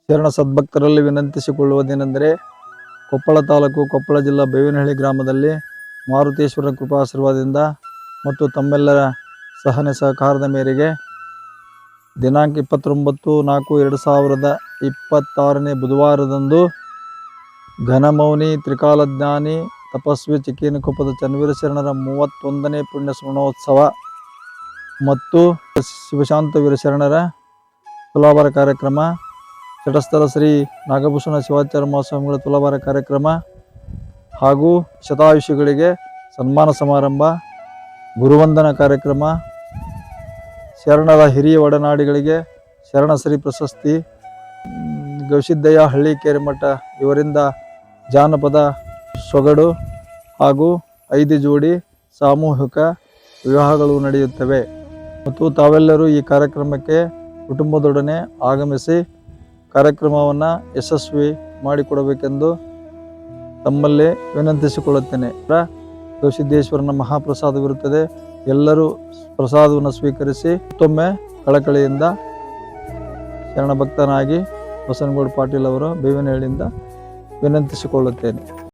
ಶರಣ ಸದ್ಭಕ್ತರಲ್ಲಿ ವಿನಂತಿಸಿಕೊಳ್ಳುವುದೇನೆಂದರೆ, ಕೊಪ್ಪಳ ತಾಲೂಕು, ಕೊಪ್ಪಳ ಜಿಲ್ಲಾ ಬೇವಿನಹಳ್ಳಿ ಗ್ರಾಮದಲ್ಲಿ ಮಾರುತೇಶ್ವರನ ಕೃಪಾಶೀರ್ವಾದದಿಂದ ಮತ್ತು ತಮ್ಮೆಲ್ಲರ ಸಹನೆ ಸಹಕಾರದ ಮೇರೆಗೆ ದಿನಾಂಕ 29/4/2026 ಬುಧವಾರದಂದು ಘನಮೌನಿ ತ್ರಿಕಾಲಜ್ಞಾನಿ ತಪಸ್ವಿ ಚಿಕ್ಕೇನಕೊಪ್ಪದ ಚನ್ನವೀರ ಶರಣರ 31ನೇ ಪುಣ್ಯ ಸ್ಮರಣೋತ್ಸವ ಮತ್ತು ಶಿವಶಾಂತವೀರ ಶರಣರ ತುಲಾಭಾರ ಕಾರ್ಯಕ್ರಮ, ತಟಸ್ಥರ ಶ್ರೀ ನಾಗಭೂಷಣ ಶಿವಾಚಾರ್ಯ ಮಹಾಸ್ವಾಮಿಗಳ ತುಲಾಭಾರ ಕಾರ್ಯಕ್ರಮ ಹಾಗೂ ಶತಾಯುಷಿಗಳಿಗೆ ಸನ್ಮಾನ ಸಮಾರಂಭ, ಗುರುವಂದನ ಕಾರ್ಯಕ್ರಮ, ಶರಣರ ಹಿರಿಯ ಒಡನಾಡಿಗಳಿಗೆ ಶರಣಶ್ರೀ ಪ್ರಶಸ್ತಿ, ಗವಿಸಿದ್ದಯ್ಯ ಹಳ್ಳಿಕೇರಿ ಮಠ ಇವರಿಂದ ಜಾನಪದ ಸೊಗಡು ಹಾಗೂ 5 ಜೋಡಿ ಸಾಮೂಹಿಕ ವಿವಾಹಗಳು ನಡೆಯುತ್ತವೆ. ಮತ್ತು ತಾವೆಲ್ಲರೂ ಈ ಕಾರ್ಯಕ್ರಮಕ್ಕೆ ಕುಟುಂಬದೊಡನೆ ಆಗಮಿಸಿ ಕಾರ್ಯಕ್ರಮವನ್ನು ಯಶಸ್ವಿ ಮಾಡಿಕೊಡಬೇಕೆಂದು ತಮ್ಮಲ್ಲಿ ವಿನಂತಿಸಿಕೊಳ್ಳುತ್ತೇನೆ. ಗವಿಸಿದ್ದೇಶ್ವರನ ಮಹಾಪ್ರಸಾದವಿರುತ್ತದೆ. ಎಲ್ಲರೂ ಪ್ರಸಾದವನ್ನು ಸ್ವೀಕರಿಸಿ ಮತ್ತೊಮ್ಮೆ ಕಳಕಳಿಯಿಂದ ಶರಣ ಭಕ್ತನಾಗಿ ಬಸನಗೌಡ ಪಾಟೀಲ್ ಅವರು ಬೇವಿನಹಳ್ಳಿಯಿಂದ ವಿನಂತಿಸಿಕೊಳ್ಳುತ್ತೇನೆ.